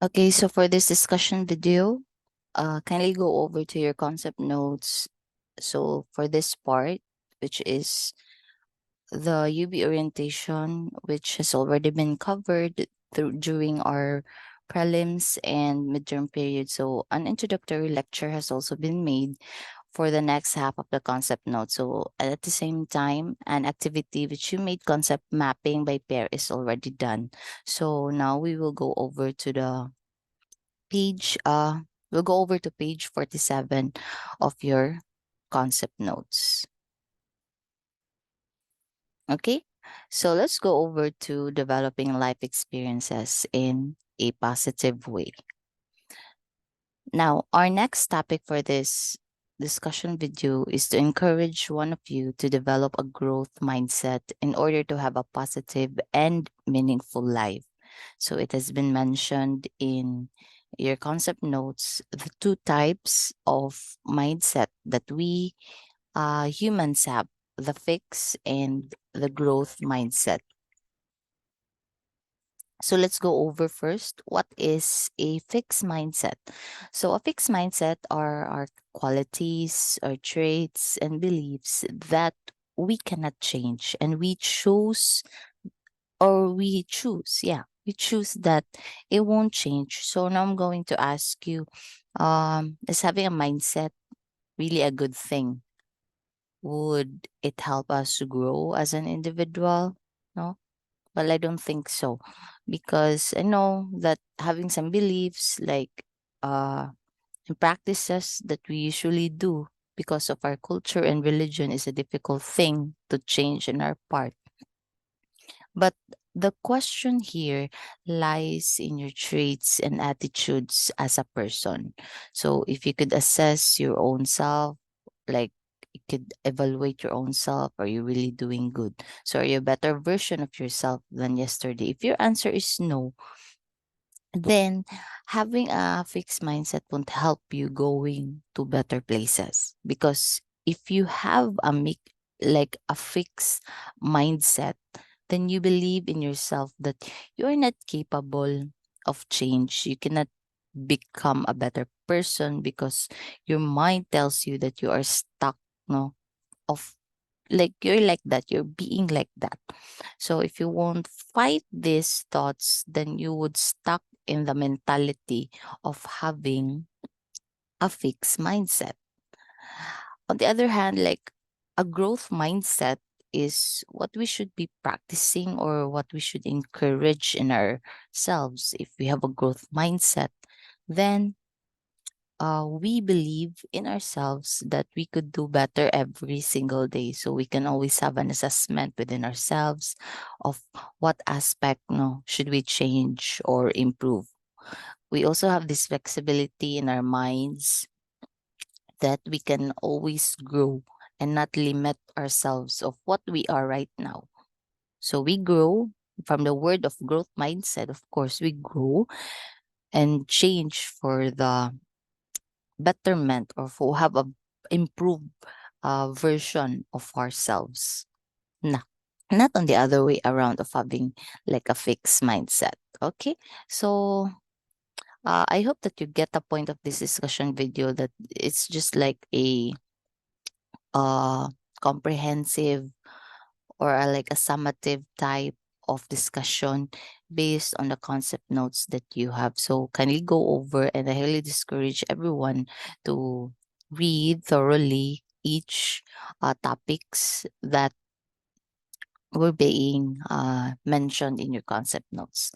Okay, so for this discussion video, kindly go over to your concept notes. So for this part, which is the UB orientation, which has already been covered during our prelims and midterm period. So an introductory lecture has also been made for the next half of the concept note. So at the same time, an activity which you made concept mapping by pair is already done. So now we will go over to the page we'll go over to page 47 of your concept notes. Okay, so let's go over to developing life experiences in a positive way. Now, our next topic for this discussion video is to encourage one of you to develop a growth mindset in order to have a positive and meaningful life. So it has been mentioned in your concept notes the two types of mindset that we humans have, the fixed and the growth mindset. So let's go over first what is a fixed mindset. So a fixed mindset are our qualities, our traits and beliefs that we cannot change, and we choose that it won't change. So now I'm going to ask you, is having a mindset really a good thing? Would it help us to grow as an individual? No? Well, I don't think so, because I know that having some beliefs like uh and practices that we usually do because of our culture and religion is a difficult thing to change in our part. But the question here lies in your traits and attitudes as a person. So if you could assess your own self, like you could evaluate your own self, are you really doing good? So are you a better version of yourself than yesterday? If your answer is no, then having a fixed mindset won't help you going to better places, because if you have like a fixed mindset, then you believe in yourself that you're not capable of change. You cannot become a better person because your mind tells you that you are stuck, no, of like you're like that, you're being like that. So if you won't fight these thoughts, then you would stuck in the mentality of having a fixed mindset. On the other hand, like a growth mindset is what we should be practicing or what we should encourage in ourselves. If we have a growth mindset, then we believe in ourselves that we could do better every single day. So we can always have an assessment within ourselves of what aspect no should we change or improve. We also have this flexibility in our minds that we can always grow and not limit ourselves of what we are right now. So we grow from the word of growth mindset. Of course, we grow and change for the betterment or for have a improved version of ourselves. Not, not on the other way around of having like a fixed mindset. Okay. So I hope that you get the point of this discussion video, that it's just like a uh comprehensive or like a summative type of discussion based on the concept notes that you have. So kindly go over, and I highly discourage everyone to read thoroughly each topics that were being mentioned in your concept notes.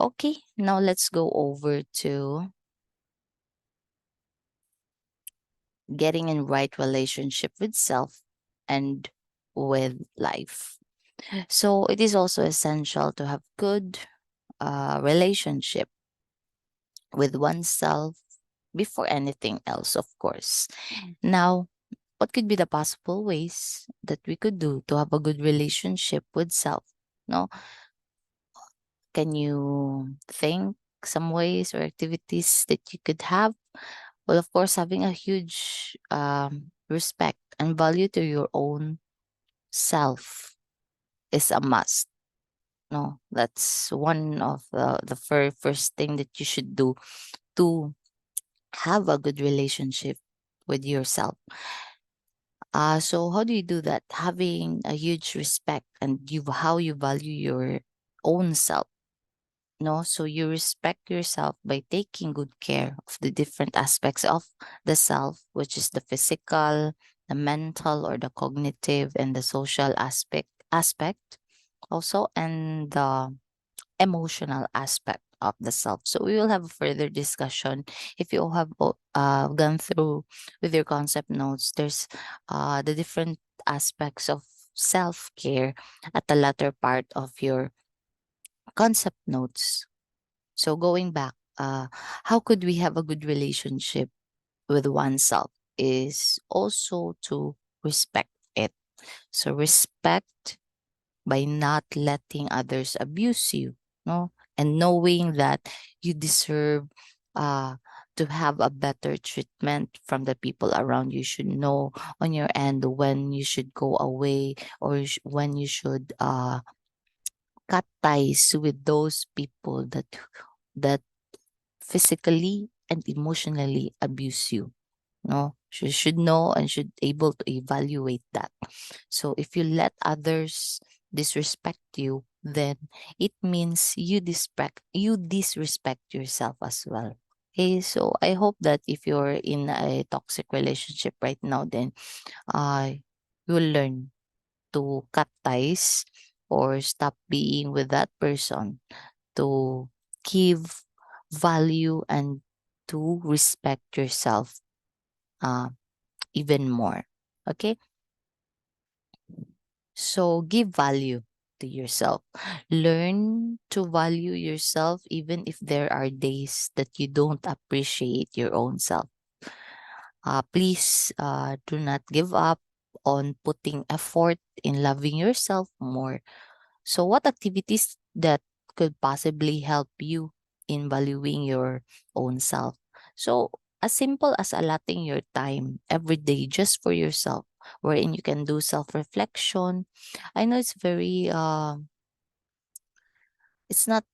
Okay, now let's go over to getting in right relationship with self and with life. So it is also essential to have good relationship with oneself before anything else, of course. Now, what could be the possible ways that we could do to have a good relationship with self? No, can you think some ways or activities that you could have? Well, of course, having a huge respect and value to your own self is a must. No, that's one of the first thing that you should do to have a good relationship with yourself. So how do you do that? Having a huge respect and how you value your own self. No, so you respect yourself by taking good care of the different aspects of the self, which is the physical, the mental, or the cognitive, and the social aspect also, and the emotional aspect of the self. So we will have a further discussion. If you all have gone through with your concept notes, there's the different aspects of self care at the latter part of your concept notes. So going back, how could we have a good relationship with oneself is also to respect it. So respect by not letting others abuse you, no, and knowing that you deserve uh to have a better treatment from the people around you. Should know on your end when you should go away, or when you should cut ties with those people that physically and emotionally abuse you. No, you should know and should able to evaluate that. So if you let others disrespect you, then it means you disrespect yourself as well. Okay, so I hope that if you're in a toxic relationship right now, then you will learn to cut ties or stop being with that person, to give value and to respect yourself uh, even more. Okay, so give value to yourself. Learn to value yourself even if there are days that you don't appreciate your own self. Please do not give up on putting effort in loving yourself more. So, what activities that could possibly help you in valuing your own self? So, as simple as allotting your time every day just for yourself, wherein you can do self reflection. I know it's very, it's not,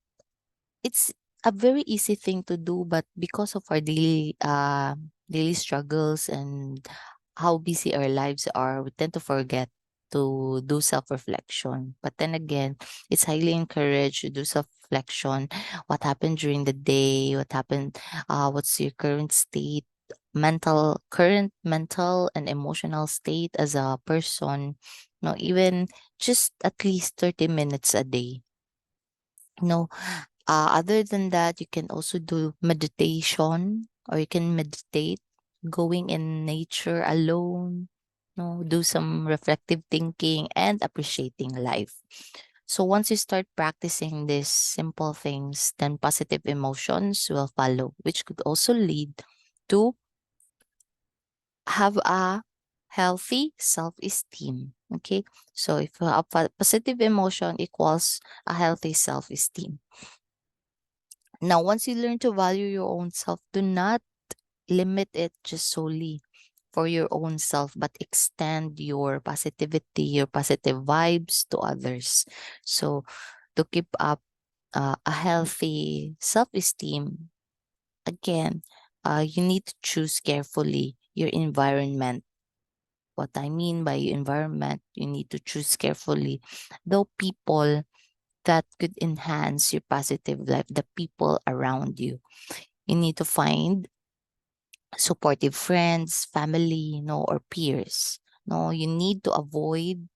it's a very easy thing to do, but because of our daily struggles and how busy our lives are, we tend to forget to do self reflection. But then again, it's highly encouraged to do self reflection. What happened during the day? What happened? What's your current state? Current mental and emotional state as a person. No, even just at least 30 minutes a day. No, other than that, you can also do meditation, or you can meditate, going in nature alone, do some reflective thinking and appreciating life. So once you start practicing these simple things, then positive emotions will follow, which could also lead to have a healthy self-esteem. Okay. So if you have a positive emotion equals a healthy self-esteem. Now, once you learn to value your own self, do not limit it just solely for your own self, but extend your positivity, your positive vibes to others. So, to keep up a healthy self esteem, again, you need to choose carefully your environment. What I mean by environment, you need to choose carefully the people that could enhance your positive life, the people around you. You need to find supportive friends, family, or peers. No, you need to avoid,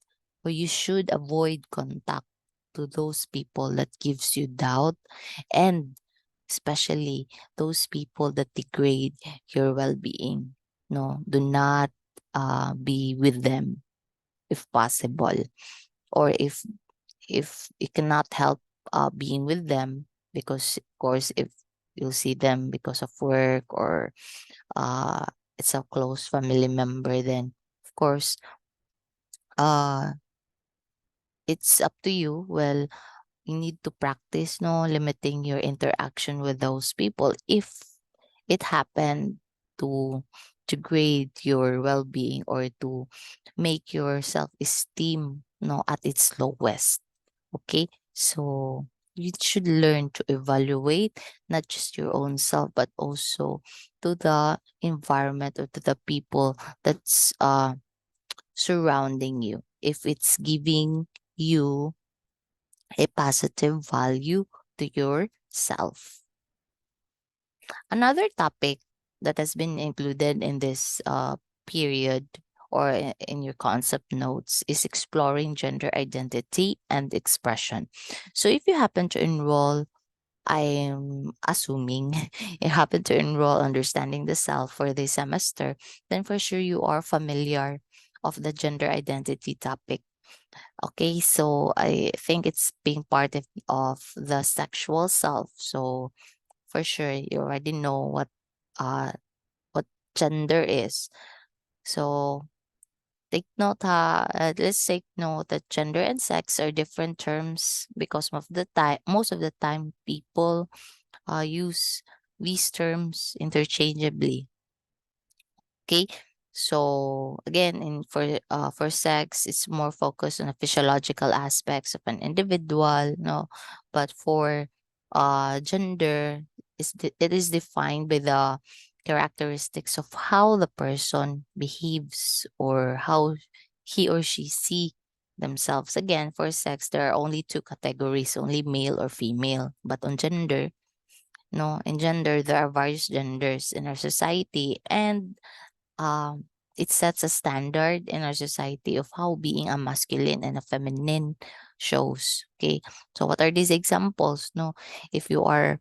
or you should avoid contact to those people that gives you doubt, and especially those people that degrade your well-being. No, do not be with them if possible, or if you cannot help being with them, because of course if you'll see them because of work, or uh it's a close family member, then of course uh it's up to you. Well, you need to practice limiting your interaction with those people if it happened to grade your well-being, or to make your self-esteem at its lowest. Okay, So you should learn to evaluate not just your own self, but also to the environment or to the people that's surrounding you. If it's giving you a positive value to yourself. Another topic that has been included in this period or in your concept notes is exploring gender identity and expression. So if you happen to enroll, I'm assuming you happen to enroll understanding the self for this semester, then for sure you are familiar of the gender identity topic. Okay, so I think it's being part of the sexual self. So for sure you already know uh what gender is. So take note let's take note that gender and sex are different terms because most of the time people use these terms interchangeably. Okay. So again, for sex, it's more focused on the physiological aspects of an individual, no. But for gender, it is defined by the characteristics of how the person behaves or how he or she see themselves. Again, for sex, there are only two categories, only male or female. But on gender, no, in gender, there are various genders in our society, and um, it sets a standard in our society of how being a masculine and a feminine shows. Okay, so what are these examples? No, if you are,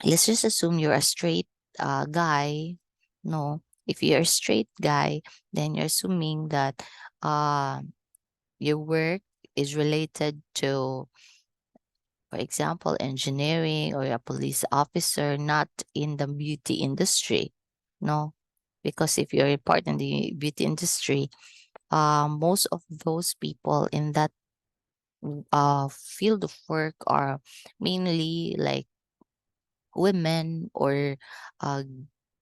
let's just assume you're a straight guy. No, if you're a straight guy, then you're assuming that uh, your work is related to, for example, engineering, or a police officer, not in the beauty industry. No, because if you're a part in the beauty industry, most of those people in that field of work are mainly like women or uh,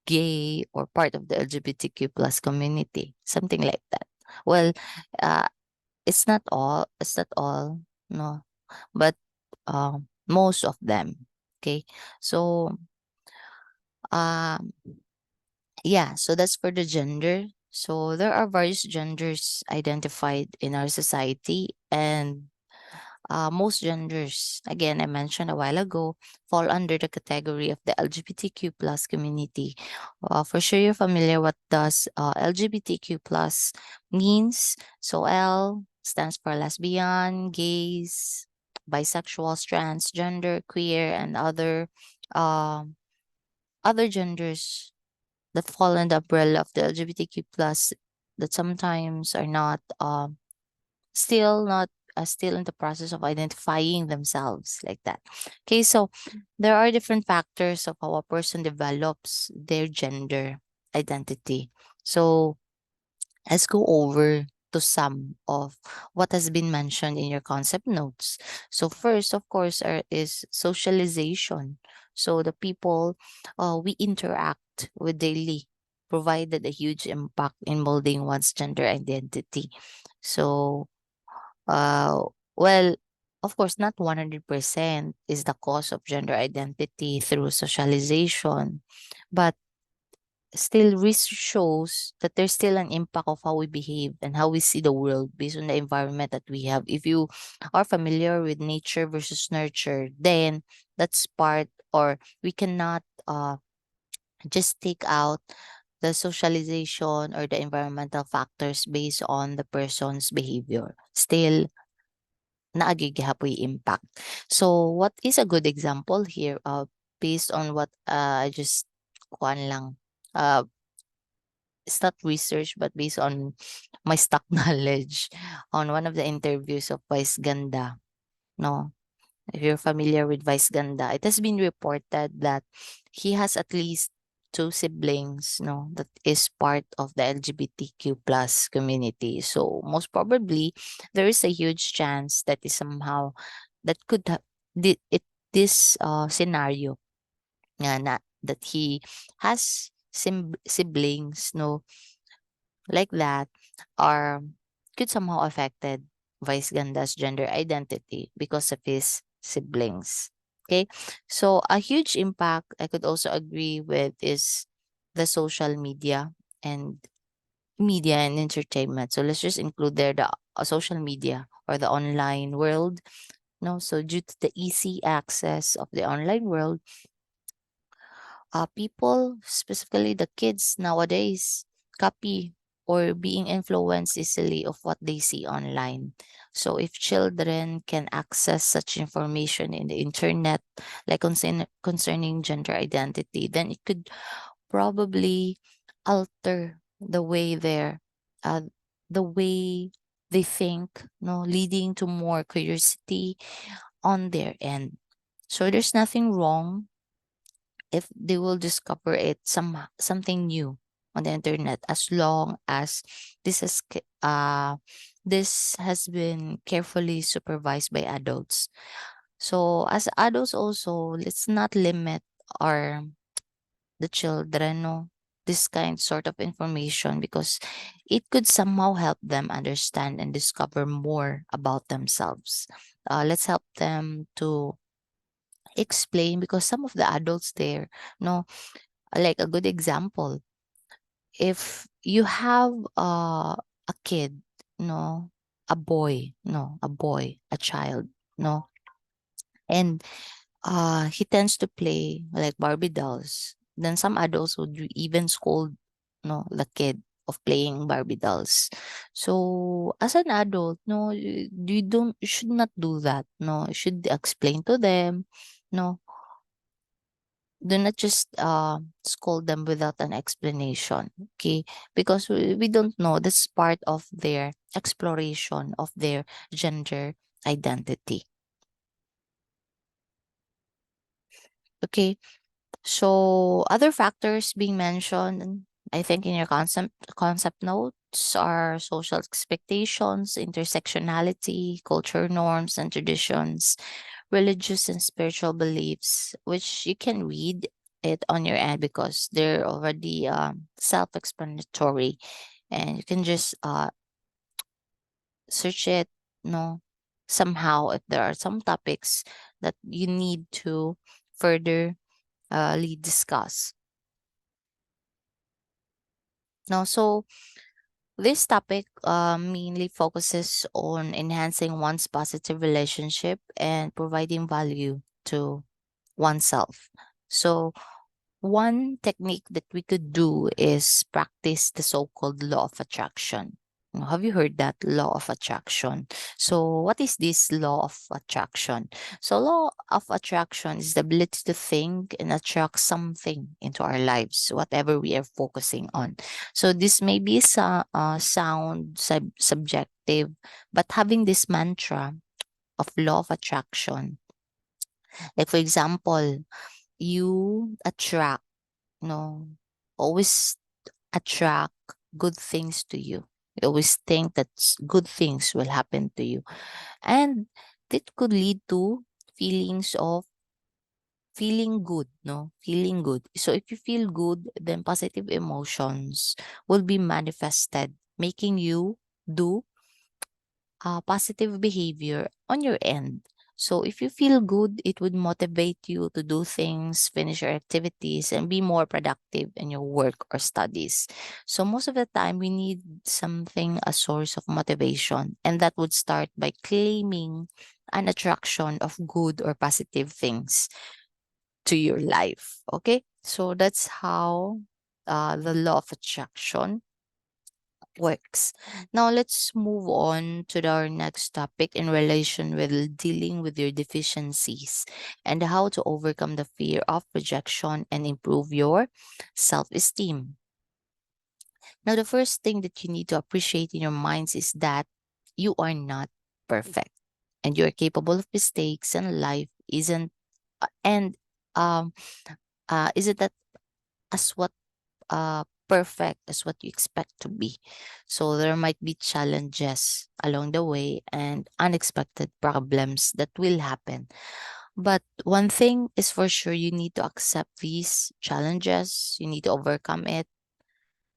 gay or part of the LGBTQ plus community, something like that. Well, uh, it's not all, no, but most of them. Okay, so um, yeah, so that's for the gender. So there are various genders identified in our society, and most genders, again, I mentioned a while ago, fall under the category of the LGBTQ plus community. For sure, you're familiar what does LGBTQ plus means. So L stands for lesbian, gays, bisexual, transgender, queer, and um, other genders that fall under the umbrella of the LGBTQ plus that sometimes are not still not still in the process of identifying themselves like that. Okay, so there are different factors of how a person develops their gender identity. So let's go over to some of what has been mentioned in your concept notes. So first, of course, is socialization. So the people we interact with daily provided a huge impact in molding one's gender identity. So uh, well, of course, not 100% is the cause of gender identity through socialization, but still research shows that there's still an impact of how we behave and how we see the world based on the environment that we have. If you are familiar with nature versus nurture, then that's part, or we cannot just take out the socialization or the environmental factors based on the person's behavior. Still, naagigihapoy impact. So what is a good example here based on what I just kuan lang it's not research but based on my stock knowledge on one of the interviews of Vice Ganda, no, if you're familiar with Vice Ganda, it has been reported that he has at least two siblings, no, that is part of the LGBTQ plus community. So most probably there is a huge chance that is somehow that could have this scenario that he has siblings, no, like that are could somehow affected vice ganda's gender identity because of his siblings. Okay. So a huge impact I could also agree with is the social media and entertainment. So let's just include there the social media or the online world. No, so due to the easy access of the online world, people, specifically the kids nowadays, copy or being influenced easily of what they see online. So if children can access such information in the internet, like concerning gender identity, then it could probably alter uh, the way they think, no, leading to more curiosity on their end. So there's nothing wrong if they will discover something new on the internet, as long as this has been carefully supervised by adults. So as adults also, let's not limit our the children, no, this kind sort of information, because it could somehow help them understand and discover more about themselves. Let's help them to explain, because some of the adults there, no, like a good example, if you have a kid, no, a child, no, and he tends to play like Barbie dolls, then some adults would even scold, no, the kid of playing Barbie dolls. So as an adult, no, you should not do that. No, you should explain to them. No, do not just scold them without an explanation. Okay, because we don't know, that's part of their exploration of their gender identity. Okay, so other factors being mentioned, I think, in your concept notes are social expectations, intersectionality, culture norms and traditions, religious and spiritual beliefs, which you can read it on your end because they're already self-explanatory, and you can just search it, no, somehow, if there are some topics that you need to further discuss. Now, so this topic mainly focuses on enhancing one's positive relationship and providing value to oneself. So, one technique that we could do is practice the so called law of attraction. Now, have you heard that law of attraction? So, what is this law of attraction? So, law of attraction is the ability to think and attract something into our lives, whatever we are focusing on. So, this may be subjective, but having this mantra of law of attraction, like for example, you attract, no, always attract good things to you. You always think that good things will happen to you. And that could lead to feelings of feeling good, no? Feeling good. So if you feel good, then positive emotions will be manifested, making you do positive behavior on your end. So if you feel good, it would motivate you to do things, finish your activities, and be more productive in your work or studies. So most of the time, we need something, a source of motivation, and that would start by claiming an attraction of good or positive things to your life. Okay, so that's how the law of attraction works. Now let's move on to our next topic in relation with dealing with your deficiencies and how to overcome the fear of rejection and improve your self-esteem. Now the first thing that you need to appreciate in your minds is that you are not perfect and you're capable of mistakes, and life isn't and um isn't that as what perfect as what you expect to be. So there might be challenges along the way and unexpected problems that will happen. But one thing is for sure, you need to accept these challenges, you need to overcome it,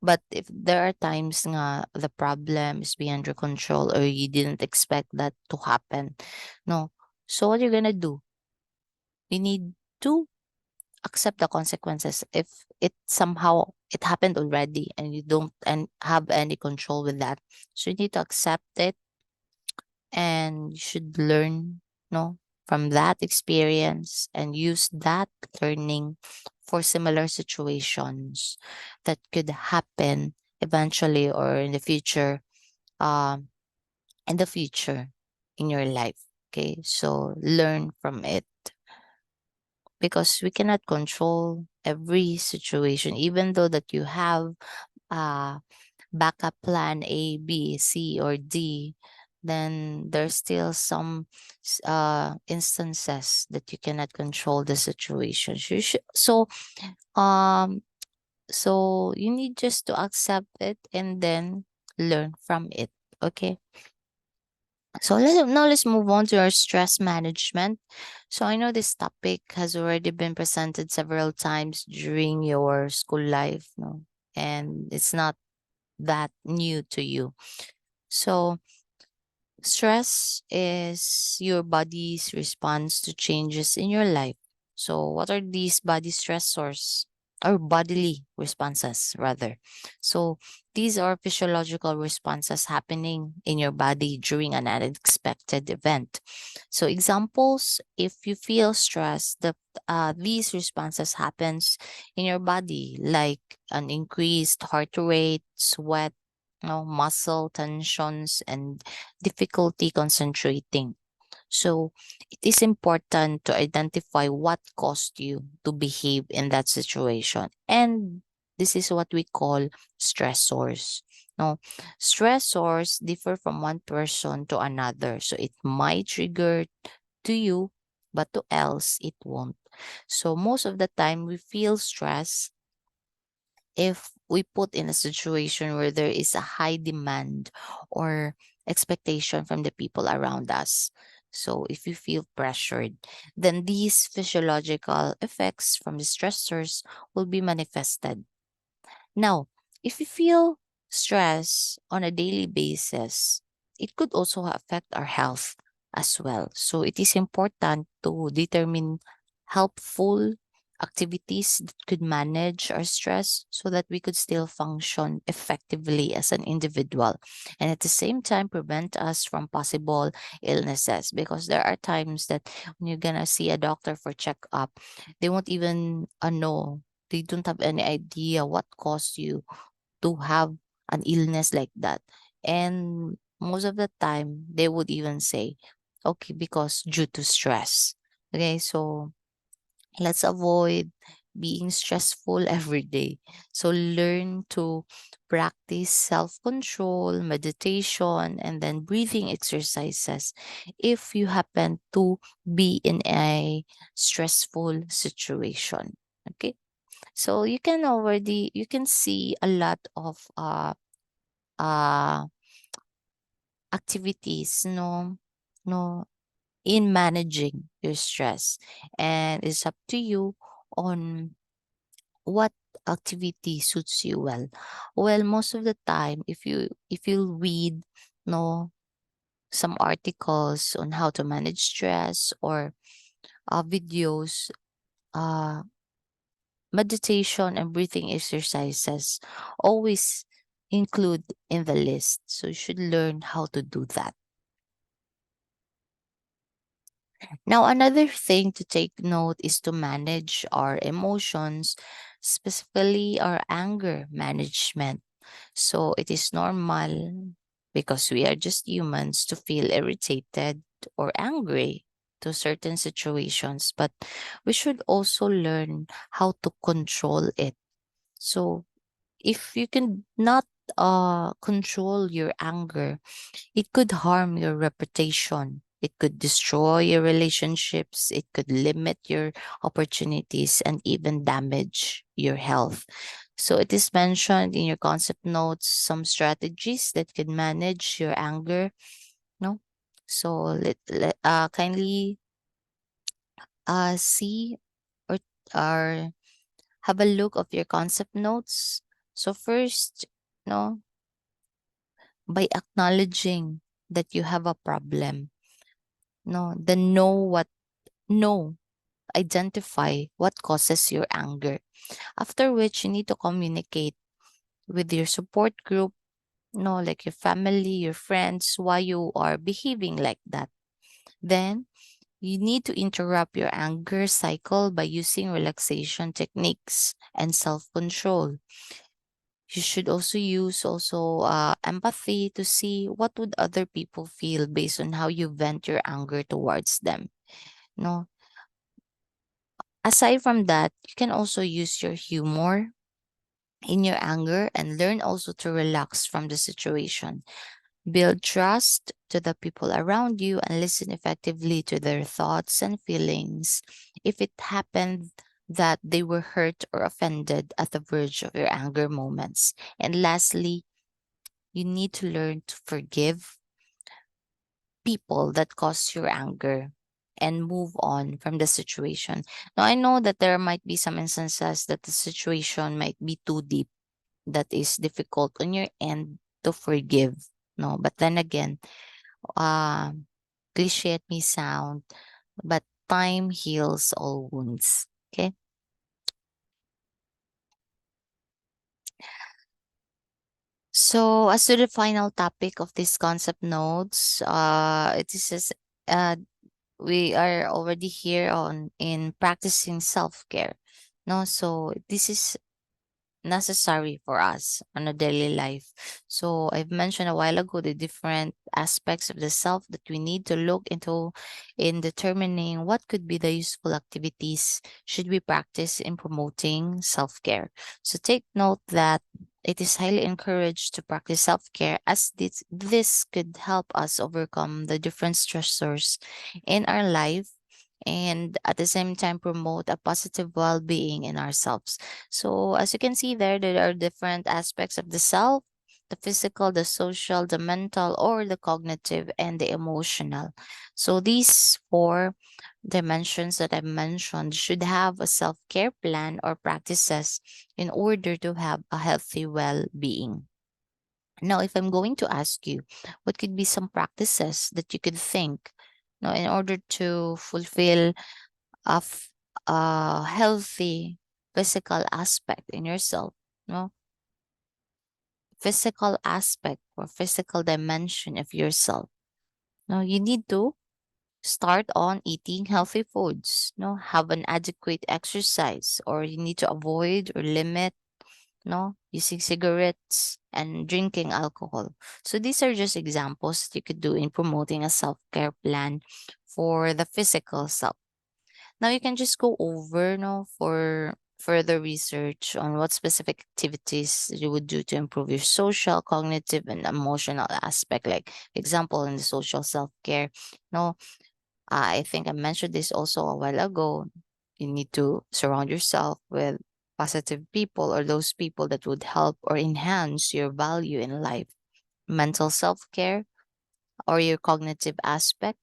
But if there are times nga the problem is beyond your control or you didn't expect that to happen, no. So what you're gonna do? You need to accept the consequences if it somehow it happened already and you don't and have any control with that. So you need to accept it and you should learn, no, from that experience and use that learning for similar situations that could happen eventually or um in the future in your life. Okay, so learn from it because we cannot control every situation, even though that you have uh backup plan A, B, C, or D, then there's still some instances that you cannot control the situation. Um so you need just to accept it and then learn from it. Okay. So now let's move on to our stress management. So I know this topic has already been presented several times during your school life, no? And it's not that new to you. So stress is your body's response to changes in your life. So, what are these body stressors or bodily responses, rather? So, these are physiological responses happening in your body during an unexpected event. So, examples: if you feel stress, these responses happens in your body, like an increased heart rate, sweat, muscle tensions, and difficulty concentrating. So it is important to identify what caused you to behave in that situation. And this is what we call stressors. No, stressors differ from one person to another. So it might trigger to you, but to else it won't. So most of the time we feel stress if we put in a situation where there is a high demand or expectation from the people around us. So if you feel pressured, then these physiological effects from the stressors will be manifested. Now, if you feel stress on a daily basis, it could also affect our health as well. So it is important to determine helpful activities that could manage our stress so that we could still function effectively as an individual and at the same time prevent us from possible illnesses, because there are times that when you're gonna see a doctor for checkup, they won't even know, they don't have any idea what caused you to have an illness like that. And most of the time, they would even say, okay, because due to stress. Okay, so let's avoid being stressful every day. So learn to practice self control, meditation, and then breathing exercises if you happen to be in a stressful situation. Okay. So you can see a lot of uh activities, no in managing your stress, and it's up to you on what activity suits you well. Well, most of the time if you read, no some articles on how to manage stress or videos, uh meditation and breathing exercises always include in the list. So you should learn how to do that. Now, another thing to take note is to manage our emotions, specifically our anger management. So it is normal because we are just humans to feel irritated or angry to certain situations, but we should also learn how to control it. So if you can not control your anger, it could harm your reputation. It could destroy your relationships. It could limit your opportunities and even damage your health. So it is mentioned in your concept notes some strategies that can manage your anger. No, so kindly see or or have a look of your concept notes So first, no, by acknowledging that you have a problem, no, then know, identify what causes your anger. After which you need to communicate with your support group, no, like your family, your friends, why you are behaving like that. Then you need to interrupt your anger cycle by using relaxation techniques and self-control. You should also use empathy to see what would other people feel based on how you vent your anger towards them. No. Aside from that, you can also use your humor in your anger and learn also to relax from the situation. Build trust to the people around you and listen effectively to their thoughts and feelings. If it happened that they were hurt or offended at the verge of your anger moments. And lastly, you need to learn to forgive people that cause your anger and move on from the situation. Now, I know that there might be some instances that the situation might be too deep, that is difficult on your end to forgive. No, but then again, um, cliche it may sound, but time heals all wounds. Okay. So, as to the final topic of this concept notes, it is uh, we are already here on in practicing self care. No, so this is necessary for us on a daily life. So I've mentioned a while ago the different aspects of the self that we need to look into in determining what could be the useful activities should we practice in promoting self-care. So take note that it is highly encouraged to practice self-care as this could help us overcome the different stressors in our life and at the same time promote a positive well-being in ourselves. So as you can see there are different aspects of the self, the physical, the social, the mental, or the cognitive, and the emotional. So these four dimensions that I mentioned should have a self-care plan or practices in order to have a healthy well-being. Now, if I'm going to ask you, what could be some practices that you could think, in order to fulfill of a healthy physical aspect in yourself, no? Physical aspect or physical dimension of yourself. No, you need to start on eating healthy foods, no, have an adequate exercise, or you need to avoid or limit no using cigarettes and drinking alcohol. So these are just examples that you could do in promoting a self-care plan for the physical self. Now you can just go over no for further research on what specific activities you would do to improve your social, cognitive, and emotional aspect. Like example in the social self-care. No, I think I mentioned this also a while ago. You need to surround yourself with positive people or those people that would help or enhance your value in life. Mental self-care or your cognitive aspect,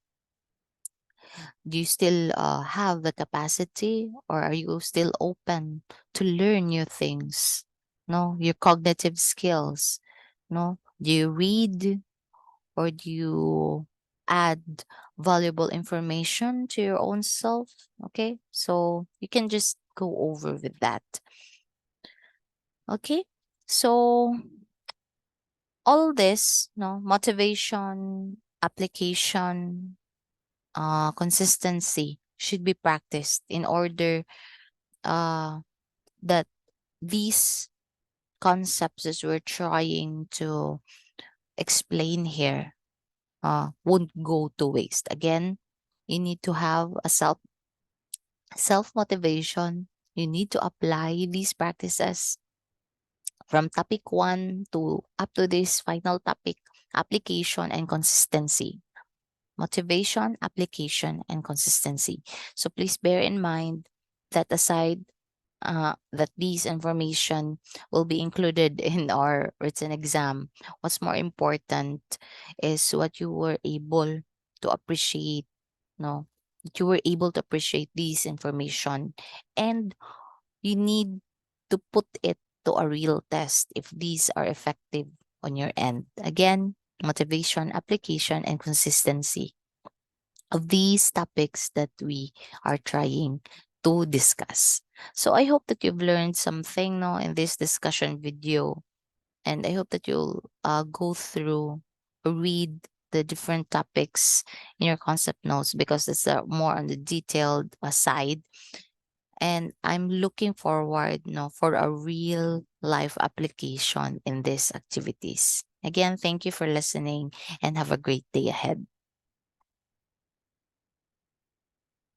do you still have the capacity or are you still open to learn new things? No, your cognitive skills. No, do you read or do you add valuable information to your own self? Okay, so you can just go over with that. Okay, so all this, no, motivation, application, consistency should be practiced in order uh, that these concepts that we're trying to explain here won't go to waste. Again, you need to have a self motivation. You need to apply these practices from topic one to up to this final topic, application and consistency. Motivation, application, and consistency. So please bear in mind that aside that these information will be included in our written exam, what's more important is what you were able to appreciate, no, that you were able to appreciate these information, and you need to put it to a real test if these are effective on your end. Again, motivation, application, and consistency of these topics that we are trying to discuss. So I hope that you've learned something no, in this discussion video. And I hope that you'll go through, read the different topics in your concept notes because it's more on the detailed side. And I'm looking forward no, for a real life application in these activities. Again, thank you for listening and have a great day ahead.